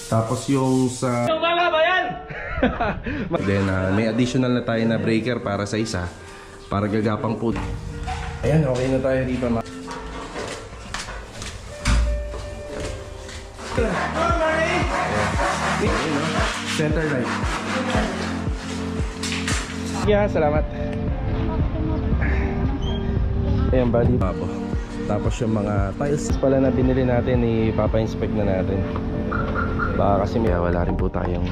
Tapos yung sa umaga ba yan? Then may additional na tayo na breaker para sa isa, para gagapang po. Ayan, okay na tayo dito. Center light. Yeah, salamat. Ayan, bali po. Tapos yung mga tiles pala na binili natin, ipapa-inspect na natin. Baka kasi wala rin po tayong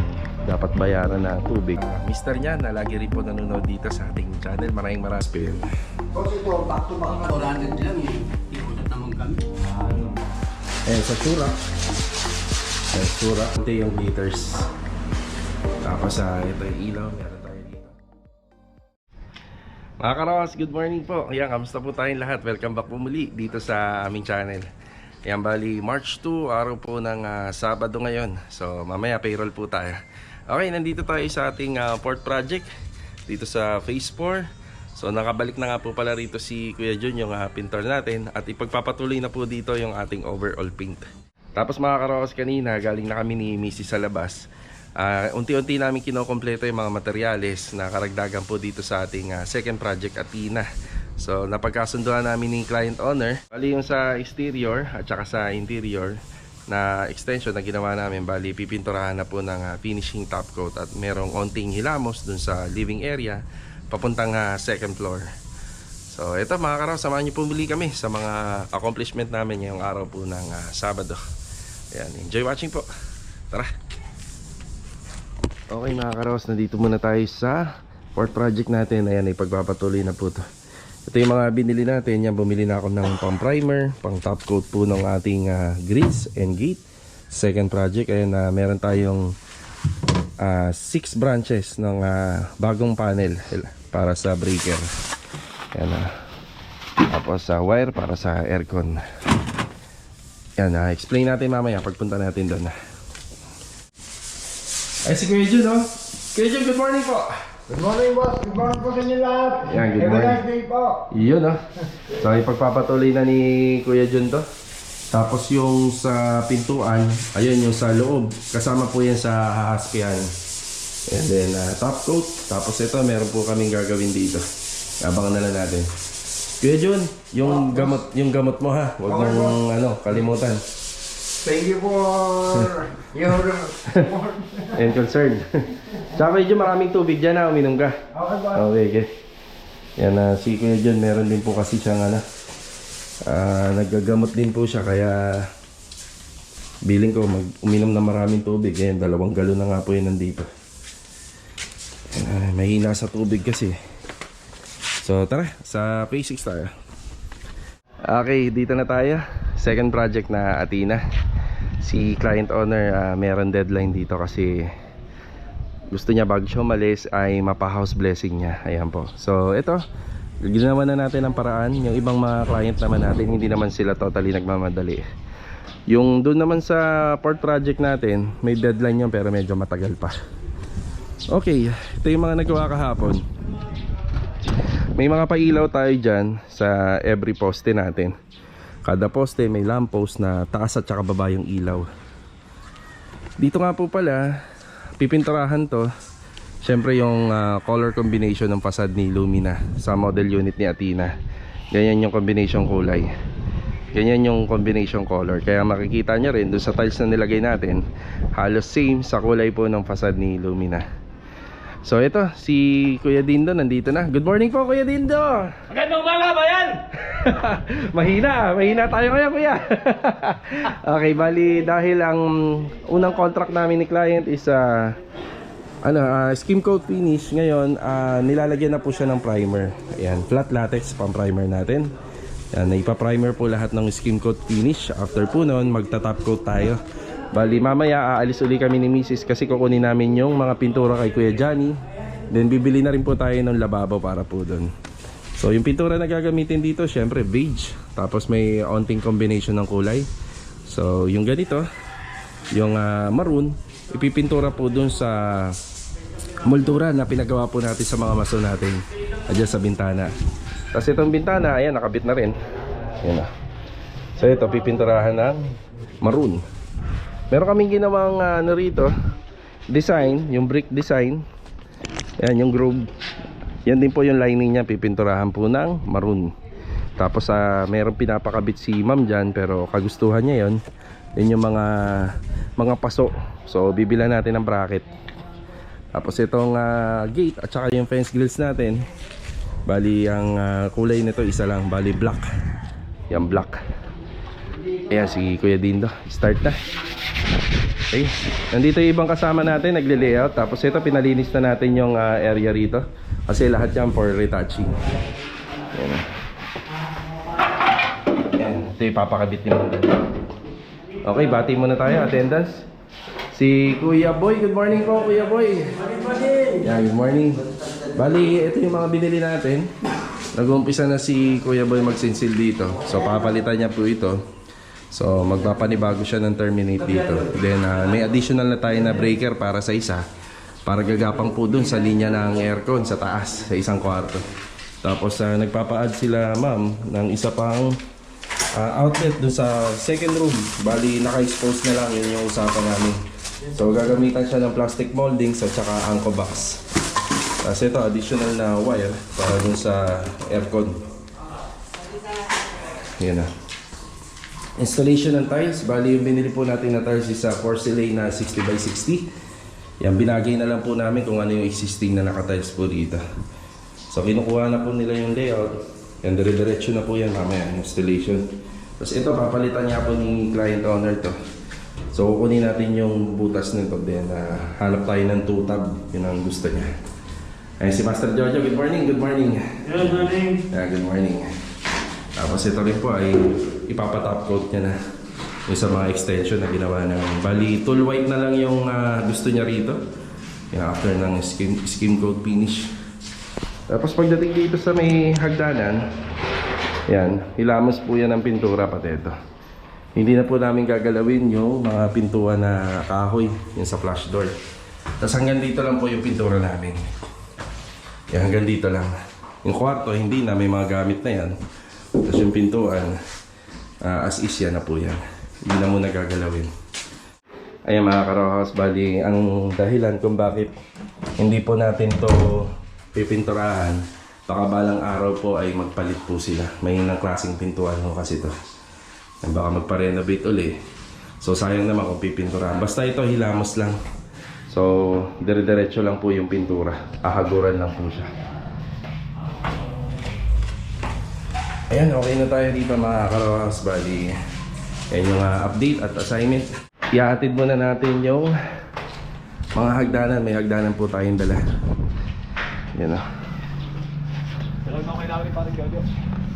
dapat bayaran na tubig. Mister niya na lagi rin po nanonood dito sa ating channel. Maraming spin. Boss, ito, back to back na 400 lang eh. Iulat naman kami. Ayan, sa surak. Ito yung meters. Tapos ito yung ilaw. Meron tayo dito. Mga karawas, good morning po. Ayan, kamusta po tayong lahat? Welcome back po muli dito sa aming channel. Ayan, bali March 2, araw po ng Sabado ngayon. So mamaya payroll po tayo. Okay, nandito tayo sa ating port project dito sa phase 4. So nakabalik na nga po pala rito si Kuya John, yung pintor natin. At ipagpapatuloy na po dito yung ating overall paint. Tapos mga karawas, kanina galing na kami ni Mrs. sa labas. Unti-unti namin kinokompleto yung mga materyales na karagdagan po dito sa ating second project, Athena. So napagkasunduan namin ni client owner, bali yung sa exterior at saka sa interior na extension na ginawa namin, bali pipinturahan na po ng finishing top coat at merong onting hilamos dun sa living area papuntang second floor. So ito mga karaw, samahan niyo po muli kami sa mga accomplishment namin ngayong araw po ng Sabado. Ayan, enjoy watching po. Tara. Okay mga karaw, nandito muna tayo sa port project natin. Ayan, ipagpapatuloy na po to. Ito yung mga binili natin. Yan, bumili na ako ng pang primer, pang top coat po ng ating grills and gate. Second project, ayan, meron tayong 6 branches ng bagong panel para sa breaker. Ayan, tapos wire para sa aircon. Yan, explain natin mamaya pagpunta natin doon. Ay, si Kuya Jun, oh. Kuya Jun, good morning po. Good morning, boss. Good morning po sa inyo lahat. Yan, good morning. Have a nice day po. Yun, oh. So, ipagpapatuloy na ni Kuya Jun to. Tapos yung sa pintuan, ayun yung sa loob. Kasama po yan sa hahaspian. And then, top coat. Tapos ito, meron po kaming gagawin dito. Abangan na lang natin. Kuya Jun, yung gamot mo ha. Huwag mong kalimutan. Thank you for your support. And concern. Tsaka Kuya Jun, maraming tubig dyan ha. Uminom ka. Okay, boss. Okay. Yan, si Kuya Jun, meron din po kasi siyang naggagamot din po siya. Kaya biling ko uminom na maraming tubig. Yan, 2 galon na nga po yun nandito. Mahina sa tubig kasi. So tara, sa phase 6 tayo. Okay, dito na tayo. Second project na Athena. Si client owner meron deadline dito kasi gusto niya bago siya umalis ay mapa-house blessing niya. Ayan po. So ito, ginawa na natin ang paraan. Yung ibang mga client naman natin, hindi naman sila totally nagmamadali. Yung doon naman sa port project natin, may deadline yun pero medyo matagal pa. Okay, ito yung mga nagawa kahapon. May mga pailaw tayo dyan sa every poste natin. Kada poste may lamppost na taas at saka baba yung ilaw. Dito nga po pala, pipinturahan to. Siyempre yung color combination ng facade ni Lumina sa model unit ni Athena. Ganyan yung combination kulay. Ganyan yung combination color. Kaya makikita nyo rin doon sa tiles na nilagay natin, halos same sa kulay po ng facade ni Lumina. So ito, si Kuya Dindo nandito na. Good morning po, Kuya Dindo. Magandang umaga ba yan? Mahina tayo ngayon, Kuya. Okay, bali dahil ang unang contract namin ni client is skim coat finish. Ngayon, nilalagyan na po siya ng primer. Ayan, flat latex pang primer natin. Ayan, ipa-primer po lahat ng skim coat finish. After po noon, magta-top coat tayo. Bali mamaya aalis uli kami ni Mrs. kasi kukunin namin yung mga pintura kay Kuya Johnny. Then bibili na rin po tayo ng lababo para po doon. So yung pintura na gagamitin dito, syempre beige. Tapos may onting combination ng kulay. So yung ganito, yung maroon, ipipintura po doon sa moldura na pinagawa po natin sa mga maso natin adyan sa bintana. Tapos itong bintana, ayan, nakabit na rin. Ayan na. So ito, pipinturahan ng maroon. Meron kaming ginawang ano rito, design, yung brick design. Yan yung groove. Yan din po yung lining niya, pipinturahan po ng maroon. Tapos meron pinapakabit si ma'am dyan, pero kagustuhan niya yon. Yun yung mga paso. So bibilan natin ng bracket. Tapos itong gate at saka yung fence grills natin, bali ang kulay nito isa lang, bali black. Yan black. Ayan si Kuya Dindo, start na. Okay, nandito yung ibang kasama natin, nagle-layout. Tapos ito pinalinis na natin yung area rito, kasi lahat yan for retouching. Ayan. Ayan, ito yung papakabit ni Manda. Okay, bati muna tayo, attendance. Si Kuya Boy, good morning po Kuya Boy. Yeah, good morning. Bali, ito yung mga binili natin. Nag-uumpisa na si Kuya Boy magsinsil dito. So papalitan niya po ito. So magpapanibago siya ng terminate dito. Then may additional na tayo na breaker para sa isa, para gagapang po dun sa linya ng aircon sa taas, sa isang kwarto. Tapos nagpapa-add sila ma'am ng isa pang outlet dun sa second room. Bali naka-expose na lang, yun yung usapan namin. So gagamitan siya ng plastic moldings at saka anchor box. Tapos ito additional na wire para dun sa aircon. Yan na. Installation ng tiles. Bali yung binili po natin na tiles is porcelain na 60 by 60. Yan, binagay na lang po namin kung ano yung existing na naka-tiles po dito. So kinukuha na po nila yung layout. Yan, dire-diretso na po yan mamaya, installation. Tapos ito, papalitan niya po ni client owner to. So kukunin natin yung butas nito. Then hanap tayo ng 2 tab. Yun ang gusto niya. Ayun si Master Jojo, good morning, good morning. Good morning. Yeah, good morning. Tapos ito rin po ay ipapatop coat niya na yung sa mga extension na ginawa ng bali tool white na lang yung gusto niya rito. Yan, after ng skin coat finish. Tapos pagdating dito sa may hagdanan, yan, hilamos po yan ng pintura pati ito. Hindi na po namin gagalawin yung mga pintuan na kahoy, yung sa flash door. Tapos hanggang dito lang po yung pintura namin. Yan, hanggang dito lang. Yung kwarto, hindi na, may mga gamit na yan. Tapos yung pintuan, as is yan na po yan. Hindi na muna gagalawin. Ayan mga ka-row house, bali ang dahilan kung bakit hindi po natin to pipinturahan, baka balang araw po ay magpalit po sila. May hinang klaseng pintuan ho kasi to. Baka magpa-renovate uli. So sayang naman kung pipinturahan. Basta ito hilamos lang. So dire-diretso lang po yung pintura. Ahaguran lang po siya. Ayan, okay na tayo dito mga ka-row-house. Bali, yan yung update at assignment. Ihahatid muna natin yung mga hagdanan. May hagdanan po tayong dala. Yan o.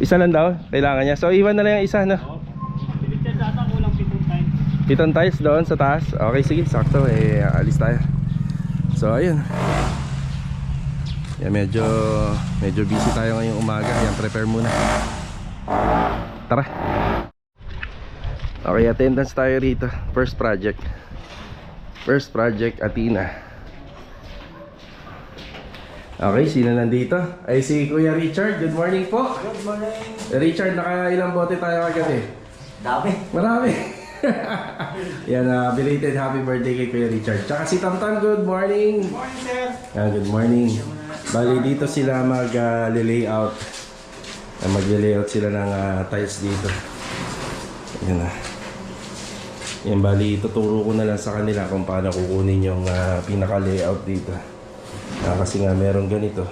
Isa lang daw, kailangan niya. So iwan na lang yung isa, no? Pilit data ko lang 7 times. 7 tiles doon sa taas. Okay, sige, sakto. Alis tayo. So ayun. Yan, medyo busy tayo ngayong umaga. Yan, prepare muna. Tara. Okay, attendance tayo rito. First project Athena. Okay, sino nandito? Ay si Kuya Richard, good morning po. Good morning. Richard, nakailang bote tayo kagabi? Dami. Marami. Yan, belated happy birthday kay Kuya Richard. Tsaka si Tamtam, good morning. Good morning, sir. Good morning. Bali dito sila mag-layout. Mag-layout sila ng tiles dito. Yan na. Yan, bali tuturo ko na lang sa kanila kung paano kukunin yung pinaka-layout dito. Kasi nga meron ganito.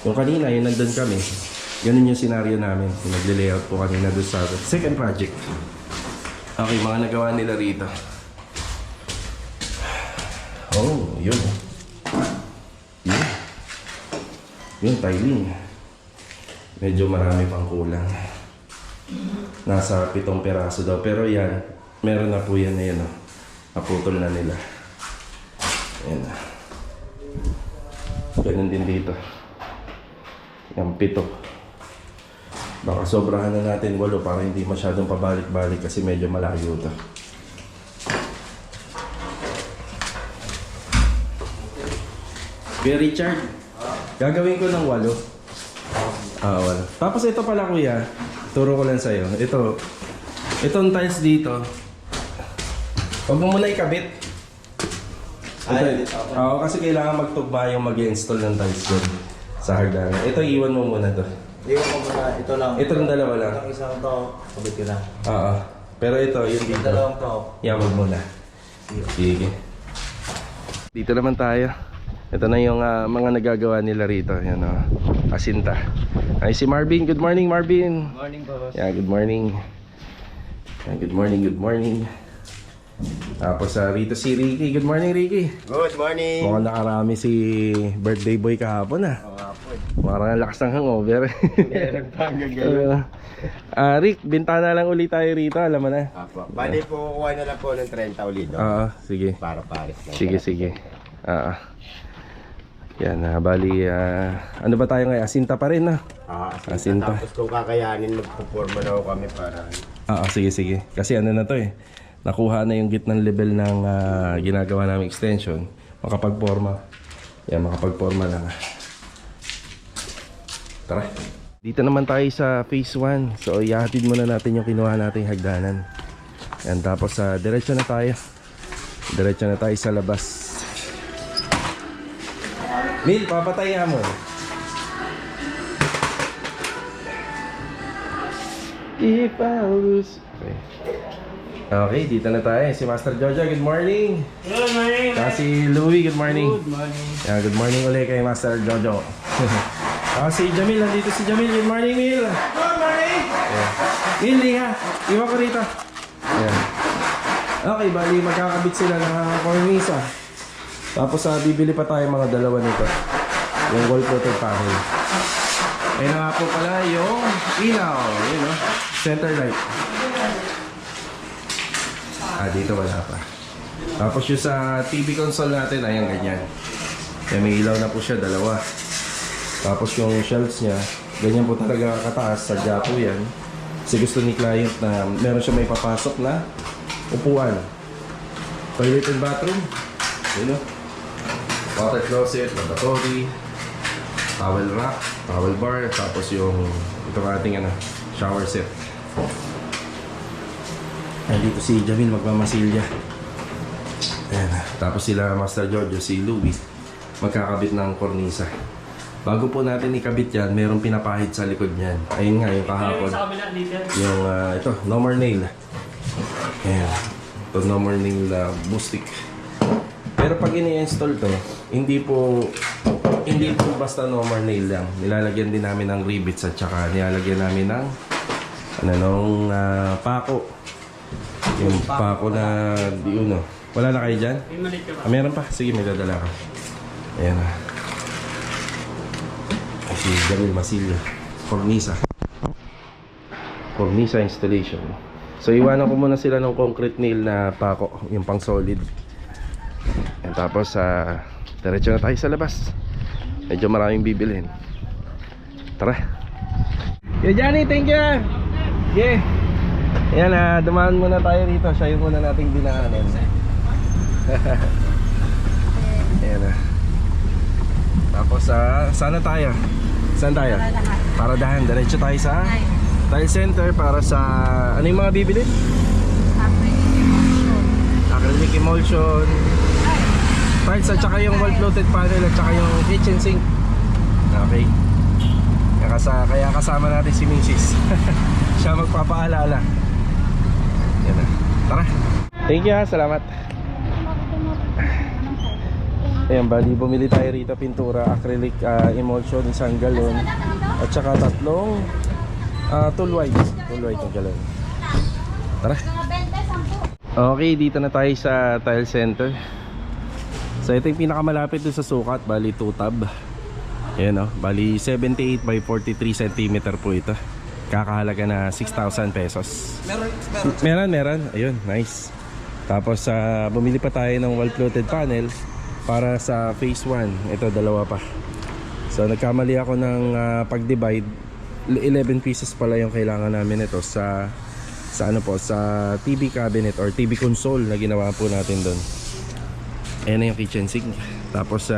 Yung kanina, yung nandun kami, ganun yung scenario namin. Yung nagle-layout po kanina doon sa second project. Okay, mga nagawa nila rito. Oh, yun. Yung tiling. Medyo marami pang kulang. Nasa 7 peraso daw. Pero yan, meron na po yan na yan. Naputol na nila. Ayan na. Ganun din dito. Yung 7. Baka sobrahan na natin 8 para hindi masyadong pabalik-balik kasi medyo malayo ito. Kuya Richard, gagawin ko ng 8. Wala. Tapos ito pala kuya, turo ko lang sa'yo. Itong tiles dito, Huwag mo muna ikabit. Ay, Oo, kasi kailangan magtugma yung mag-install ng tiles doon sa hagdanan. Ito, iwan mo muna to. Iwan ko muna. Ito lang. Ito lang dalawa lang. Itong isang to. Sabit ko na. Oo. Pero ito, yung Yung dito. dalawang to. Yan, wag muna. Sige. Dito naman tayo. Ito na yung mga nagagawa nila rito. Yan o. Asinta. Ay, si Marvin. Good morning, Marvin. Morning, boss. Yeah, good morning. Yeah, good morning, good morning. Tapos rito si Ricky. Good morning, Ricky. Good morning. Mukhang nakarami si birthday boy kahapon Oo nga po. Parang ang lakas ng hangover. Meron pa hanggang ngayon. Rick, bintana lang ulit tayo rito. Alam mo na. Apo. Bali po, kukuha na lang po ng 30 ulit. No? Oo, sige. Para pares lang. Sige, sige. Yan, bali, ano ba tayo ngayon? Asinta pa rin, no? Asinta. Tapos kung kakayanin, magpuporma na ako kami para... Sige, sige. Kasi ano na to eh. Nakuha na yung gitnang level ng ginagawa namin extension. Makapagporma. Yan, makapagporma lang. Tara. Dito naman tayo sa phase 1. So, ihahatid muna natin yung kinuha nating hagdanan. Yan, tapos diretso na tayo. Diretso na tayo sa labas. Mil, papatay nga mo. If I lose... Okay, dito na tayo. Si Master Jojo, good morning. Good morning. Si Louie, good morning. Good morning. Yeah, good morning ulit kay Master Jojo. Si Jamil, nandito si Jamil. Good morning, Mil. Good morning. Yeah. Mil, liha. Iwan ko rito. Yeah. Okay, bali magkakabit sila ng cornisa. Tapos bibili pa tayo mga dalawa nito. Yung wall coated panel. Ayun na nga po pala yung ilaw. Yun, no? Center light. Dito wala pa. Tapos yung sa TV console natin, ayan ganyan. Kaya may ilaw na po siya, dalawa. Tapos yung shelves niya, ganyan po talaga kataas, sadya po yan. Kasi gusto ni client na meron siya may papasok na upuan. Toilet and bathroom. Yun, no? Water closet, lavatory, towel rack, towel bar, tapos yung itong ating shower set. Nandito si Jamil magmamasilya. Ayan. Tapos sila Master Giorgio, si Louie, magkakabit ng kornisa. Bago po natin ikabit yan, merong pinapahid sa likod niyan. Ayun nga, yung kahapon. Sa kabila dito. Yung ito, no more nail. Ayan. Ito, no more nail boostic. Pero pag ini-install to, hindi po basta no more nail lang. Nilalagyan din namin ng rivets at saka nilalagyan namin ng pako. Yung pako na di uno. Wala na kayo dyan? May maliit ka ba? Meron pa? Sige, may dadala ka. Ayan na. Si Jamil Masilio. Cornisa. Cornisa installation. So iwanan ko muna sila ng concrete nail na pako. Yung pang solid. And tapos diretso na tayo sa labas. Medyo maraming bibilhin. Tara. Yo Johnny, thank you. Yeah. Ayan, dumaan muna tayo rito. Siya yung muna nating dinaanan. Ayan na. Tapos sana tayo. Saan tayo? Paradahan. Diretso tayo sa tile center para sa... Ano yung mga bibili? Acrylic emulsion. Tiles at saka yung wall floated panel at saka yung kitchen sink. Okay. Kaya kasama natin si Mrs. Siya magpapaalala. Yan na. Tara. Thank you ha. Salamat. Ayan, bali bumili tayo rito pintura, acrylic emulsion, isang galon at saka tatlong tool white ng galon. Tara. Okay, dito na tayo sa tile center. So ito yung pinakamalapit doon sa sukat, bali 2 tab. Ayan, bali 78 by 43 cm po ito. Kakahalaga na 6,000 pesos. Meron. Ayun, nice. Tapos bumili pa tayo ng wall floated panel para sa phase 1. Ito, dalawa pa. So nagkamali ako ng pag-divide. 11 pieces pala yung kailangan namin ito sa TV cabinet or TV console na ginawa po natin doon. Ayan na yung kitchen sink. Tapos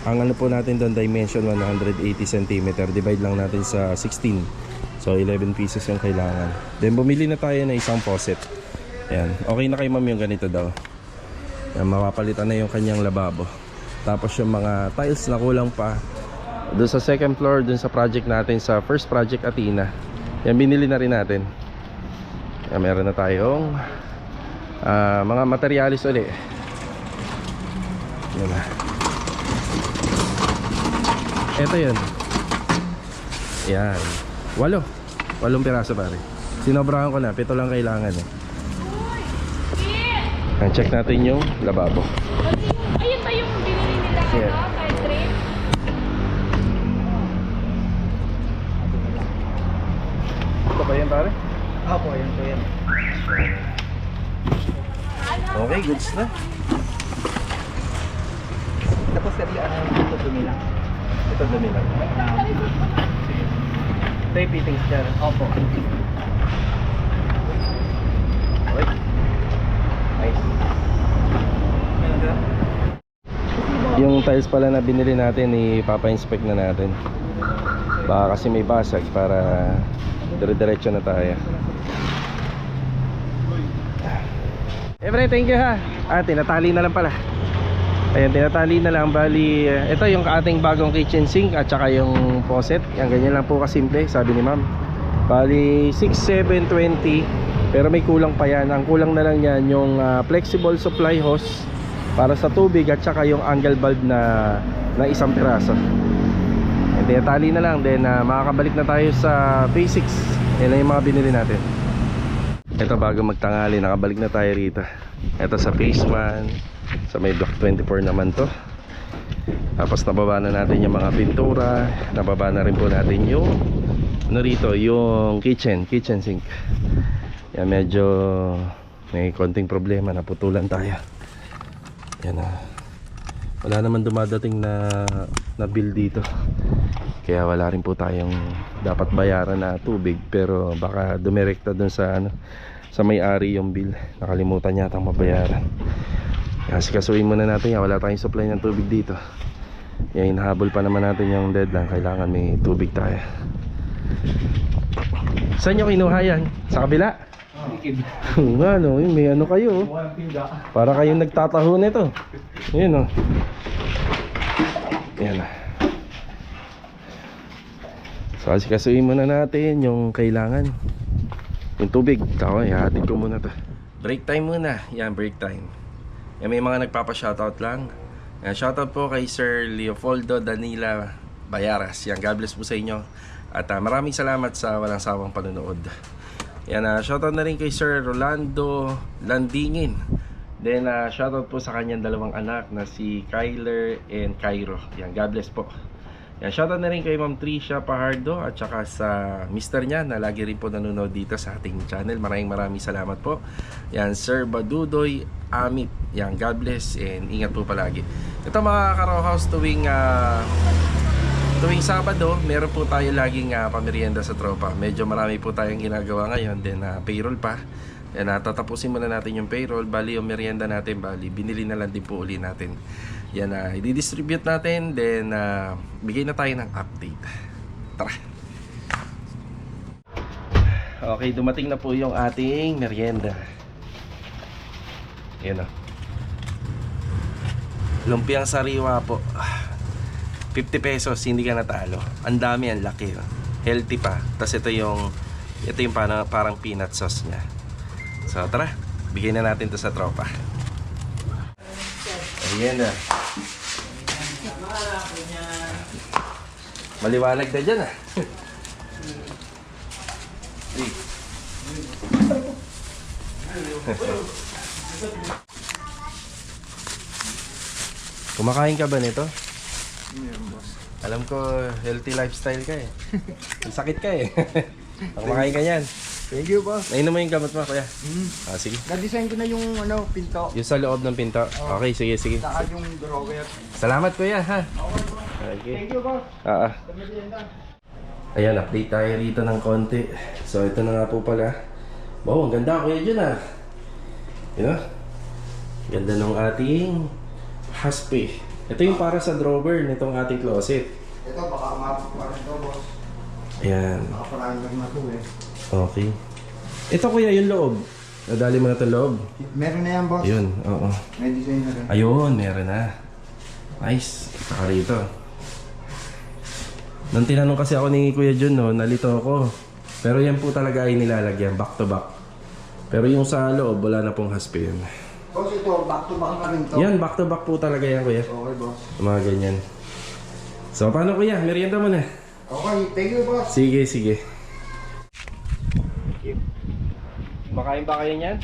ang ano po natin doon, dimension 180 cm. Divide lang natin sa 16. So 11 pieces yung kailangan. Then bumili na tayo ng isang faucet. Yan. Okay na kay ma'am yung ganito daw. Yan, mapapalitan na yung kanyang lababo. Tapos yung mga tiles na kulang pa doon sa second floor, doon sa project natin, sa first project Athena. Yan, binili na rin natin. Yan, meron na tayong mga materialis ulit. Yan na. Ito yun. Yan. 8 piraso pare. Sinobrahan ko na, 7 lang kailangan eh. Check natin yung lababo. Ayun ba yung binili nila Yeah. tile tray? Ito ba yan pare? Opo, yun po yan. Okay, goods na. Tapos sir, ito dumi lang. Ito dumi lang. Sige. Ito yung fittings dyan. Opo. Okay. Nice. Yung tiles pala na binili natin, ipapa-inspect na natin. Baka kasi may basag para dire-diretso na tayo. Every, thank you ha. Tinatali na lang pala. Ayan, tinatali na lang. Bali, ito yung ating bagong kitchen sink at saka yung faucet. Yan, ganyan lang po kasimple, sabi ni ma'am. Bali, 6,720. Pero may kulang pa yan. Ang kulang na lang yan yung flexible supply hose para sa tubig at saka yung angle bulb na isang piraso. And then tali na lang. Then makakabalik na tayo sa basics. Yan lang yung mga binili natin. Ito bago magtangali, nakabalik na tayo rito. Ito sa phase 1. Sa may block 24 naman to. Tapos nababa na natin yung mga pintura. Nababa na rin po natin yung rito, yung kitchen sink. Yan, medyo may konting problema, naputulan tayo. Yan na. Wala naman dumadating na bill dito. Kaya wala rin po tayong dapat bayaran na tubig, pero baka dumirekta dun sa sa may-ari yung bill. Nakalimutan yata mabayaran. Kasi kasuin muna natin yan, wala tayong supply ng tubig dito. Yan, hinahabol pa naman natin yung deadline. Kailangan may tubig tayo. Saan nyo kinuha yan? Sa kabila? Ano, may ano kayo. Para kayong nagtataho nito. Yan o. Yan. So kasuin muna natin yung kailangan. Yung tubig. Tako, ihatid ko muna to. Break time muna. Yan, break time. Yan, may mga nagpapa-shoutout lang. Yan, shoutout po kay Sir Leopoldo Danila Bayaras. Yan, God bless po sa inyo. At maraming salamat sa walang sawang panonood. Yan, shoutout na rin kay Sir Rolando Landingin. Then shoutout po sa kanyang dalawang anak na si Kyler and Cairo. Yan, God bless po. Yan, shoutout na rin kay Ma'am Tricia Pahardo at saka sa mister niya na lagi rin po nanonood dito sa ating channel. Maraming salamat po. Yan, Sir Badudoy Amit. Yan, God bless and ingat po palagi. Ito mga Karaw House, tuwing Sabado, meron po tayo laging pamerienda sa tropa. Medyo marami po tayong ginagawa ngayon. Then payroll pa. Yan, tatapusin muna natin yung payroll. Bali yung merienda natin, bali binili na lang din po uli natin. Yan, i-distribute natin. Then bigay na tayo ng update. Tara. Okay, dumating na po yung ating merienda. Yan o. Lumpiang sariwa po. 50 pesos, hindi ka natalo. Ang dami, ang laki. Healthy pa. Tapos ito yung parang peanut sauce niya. So tara, bigyan na natin to sa tropa. Ayan na. Maliwanag na dyan ah. Kumakain ka ba nito? Alam ko, healthy lifestyle ka eh. May sakit ka eh. Kumakain ka yan. Thank you, boss. Nainom mo yung gamot mo, kuya? Sige. Na-design ko na yung pinto. Yung sa loob ng pinto. Okay, sige. Saka yung drawer. Salamat, kuya, ha? Okay. Thank you, boss. Ayan, update tayo rito ng konti. So, ito na nga po pala. Wow, ang ganda, kuya, dyan ah. You know? Ganda ng ating haspe. Ito yung para sa drawer nitong ating closet. Ito, baka umabot pa rin ito, boss. Ayan. Baka parang lang na ito eh. Okay. Ito kuya yung loob. Nadali mo na ito loob. Meron na yan, boss. Ayun, oo. May design na rin. Ayun, meron na. Nice. Saka rito. Nung tinanong kasi ako ni Kuya Jun, no, nalito ako. Pero yan po talaga ay nilalagyan, back to back. Pero yung sa loob, wala na pong haspe yun. Boss, ito, back to back na rin to. Yan, back to back po talaga yan, Kuya. Okay, boss. Mga ganyan. So, paano Kuya? Merienda mo na. Okay, thank you, boss. Sige, sige. Makain ba kayo niyan?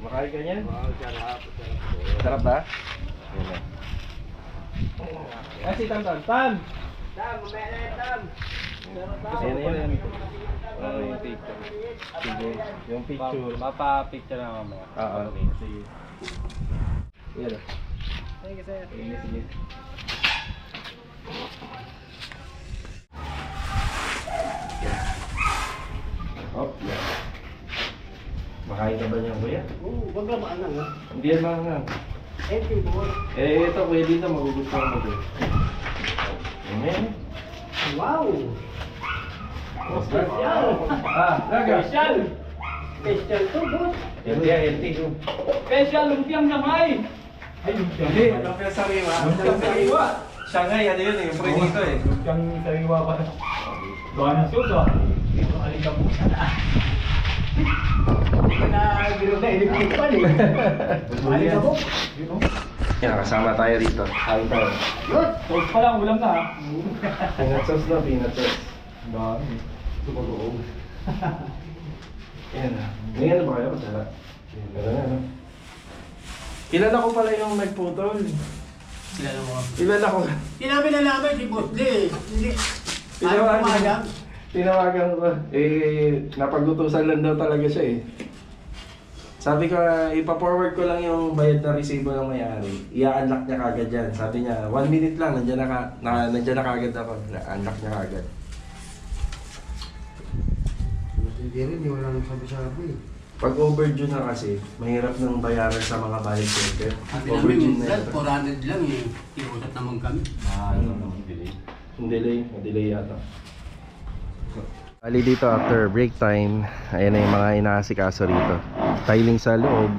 Makain ka niyan? Sarap ba? Yan na. Ah, si Tam Tam. Tam! Tam, mamaya na yan, Tam! Ayan na yan. Yung picture. Sige, yung picture. Mapa-picture na mamaya. Oo, sige. Yan na. Sige, sir. Sige, sige. Oh, yan. Makain ka ba niyan, Kuya? Oo, wag na maanang, ha? Hindi yan mga. Thank you, boss. Ito Kuya dito, magugustuhan mo din. Ayan. Wow! Laga. Special! Special to, boss. Healthy. Special lumpiang gamay! Hindi, lumpiang sariwa. Lumpiang sariwa. Shanghai, ano yun eh, yung prenito eh. Lumpiang sariwa pa. Doon na suso. Dito alika po. Hindi ka na ginawa na electric pan, eh. Alin ka po? Yan, kasama tayo rito. Kain tayo. Yun! Sauce pa lang, ulam na ha. Peanut sauce na, peanut sauce. Dami. Tumulong. Yan na. May ano ba kayo? Masala. Gano'n na, no? Kilala ko pala yung nagputol. Kilala mo. Kilala ko. Sinabi na namin si Boss Lee. Hindi. Tinawagan. Tinawagan ko. Napagutusan lang daw talaga siya eh. Sabi ko, ipa-forward ko lang yung bayad na resibo ng may-ari. I-unlock niya kagad yan. Sabi niya, 1 minute lang, nandiyan na kagad ako. Na-unlock niya kagad. Hindi rin, hindi wala nang sabi-sabi. Pag overdue na kasi, mahirap nang bayaran sa mga bayad center. Sabi Overdue namin, na Brad, yun. 400 lang eh. Iusap naman kami. Ano naman delay. Yung delay yata. Ali dito after break time, ayan na yung mga inaasikaso rito. Tiling sa loob,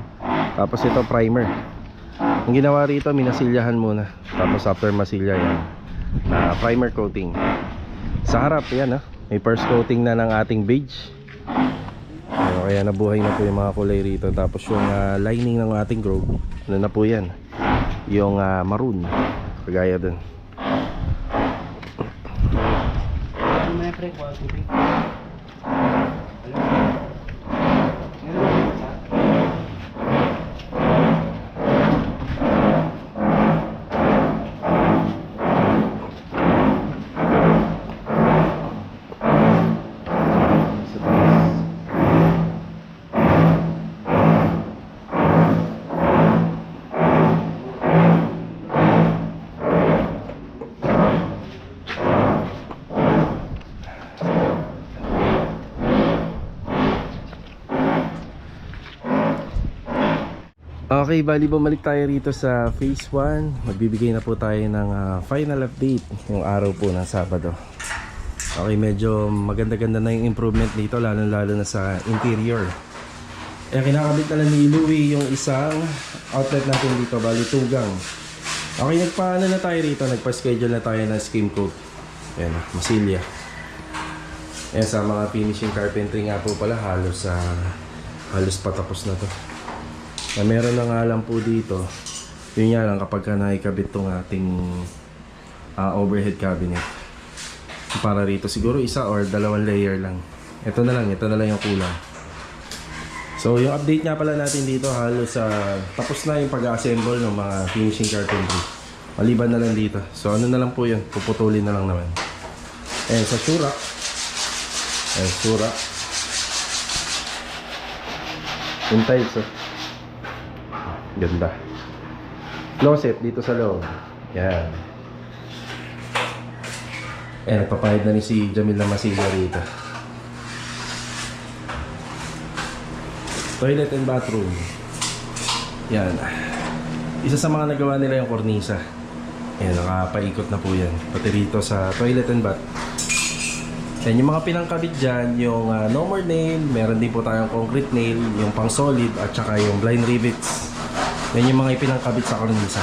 tapos ito primer. Ang ginawa rito, minasilyahan muna. Tapos after masilya yan, primer coating. Sa harap, yan may first coating na ng ating beige. Kaya nabuhay na po yung mga kulay rito. Tapos yung lining ng ating grove, ano na po yan, yung maroon, kagaya dun. May pre, quality. Okay, bali bumalik tayo rito sa phase 1. Magbibigay na po tayo ng final update yung araw po ng Sabado. Okay, medyo maganda-ganda na yung improvement dito, lalo-lalo na sa interior. Kinakabit na lang ni Louie yung isang outlet natin dito, bali tugang. Okay, nagpaano na tayo rito, nagpa-schedule na tayo ng skim coat. Ayan, masilya. Sa mga finishing carpentry nga po pala, halos patapos na to. Meron na nga lang po dito, yun nga lang kapag naikabit tong ating overhead cabinet. Para rito siguro isa or 2 layer lang. Ito na lang yung kulang. So yung update nga pala natin dito, halos tapos na yung pag-assemble ng mga finishing carpentry. Maliban na lang dito. So ano na lang po yun, puputulin na lang naman. Sa surak. Yung tiles ganda. Closet dito sa loob. Yan. Nagpapahid na ni si Jamil na masilya rito. Toilet and bathroom. Yan. Isa sa mga nagawa nila yung kornisa. Nakapaikot na po yan. Pati rito sa toilet and bath. Then yung mga pinangkabit dyan, yung no more nail, meron din po tayong concrete nail, yung pang solid at saka yung blind rivets. Yan yung mga ipinangkabit sa kornisa.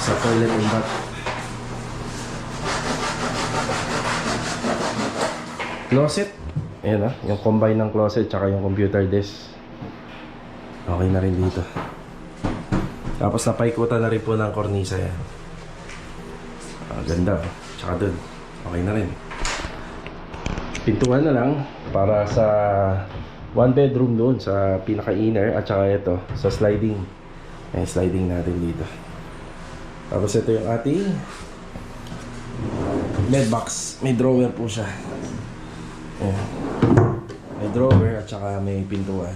Sa toilet and bath. Closet. Ayan yung combine ng closet tsaka yung computer desk. Okay na rin dito. Tapos napaikutan na rin po ng kornisa yan. Ganda. Tsaka dun. Okay na rin. Pintuan na lang para sa one bedroom doon sa pinaka-inner at saka ito sa sliding. Ayan, sliding natin dito. Tapos ito yung ating bed box. May drawer po siya. Ayan. May drawer at saka may pintuan.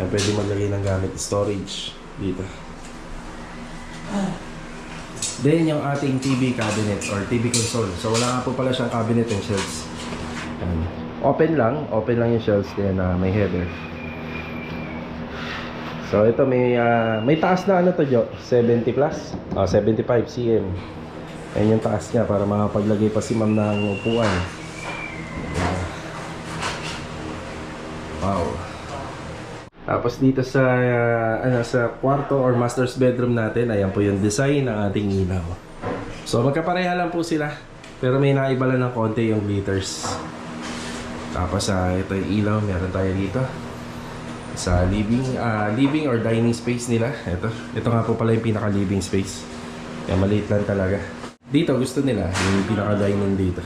Ayan, pwede maglagay ng gamit storage dito. Then yung ating TV cabinet or TV console. So wala nga po pala siyang cabinet and shelves. Ayan. Open lang yung shelves din na may header. So ito may taas na ano to Jo? 70 plus? 75 cm. Ayan yung taas niya para makapaglagay pa si ma'am ng upuan. Wow. Tapos dito sa sa kwarto or master's bedroom natin, ayan po yung design ng ating ilaw. So magkapareha lang po sila, pero may naiba lang ng konti yung glitters. Tapos ito yung ilaw, meron tayo dito sa living or dining space nila. Ito nga po pala yung pinaka living space. Kaya maliit lang talaga. Dito gusto nila yung pinaka dining dito.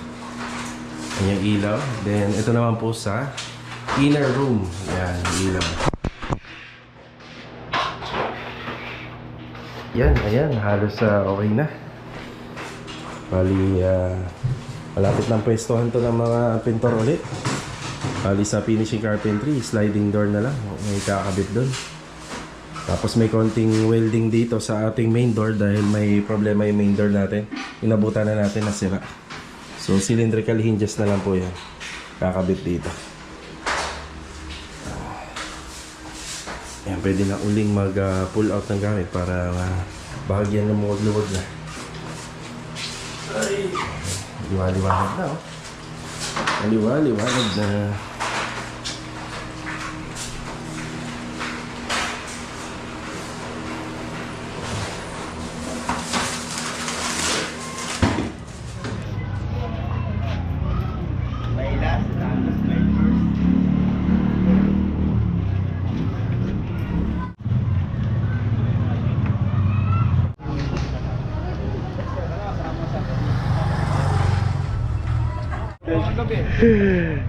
Ayan yung ilaw. Then ito naman po sa inner room. Ayan yung ilaw. Ayan, halos okay na. Bali, malapit ng pwestohan to ng mga pintor ulit. Bali sa finishing carpentry, sliding door na lang. May kakabit doon. Tapos may konting welding dito sa ating main door dahil may problema yung main door natin. Inabutan na natin na sira. So cylindrical hinges na lang po yan. Kakabit dito. Ayan, pwede na uling mag-pull out ng gamit para bahagyan ng luwag-luwag na. Ay, liwa-liwanag na oh. Liwa-liwanag na.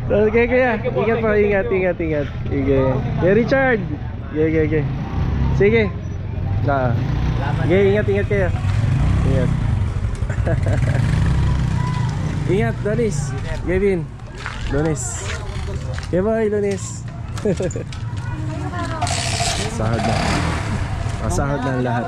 Okay, kuya. Ingat po, ingat. Sige. Kuya Richard. Sige. Sige. Sige, ingat kayo. Ingat. Ingat, Donis. Gavin. Donis. Okay, bye, Donis. Sahod na. Kasahod na ang lahat.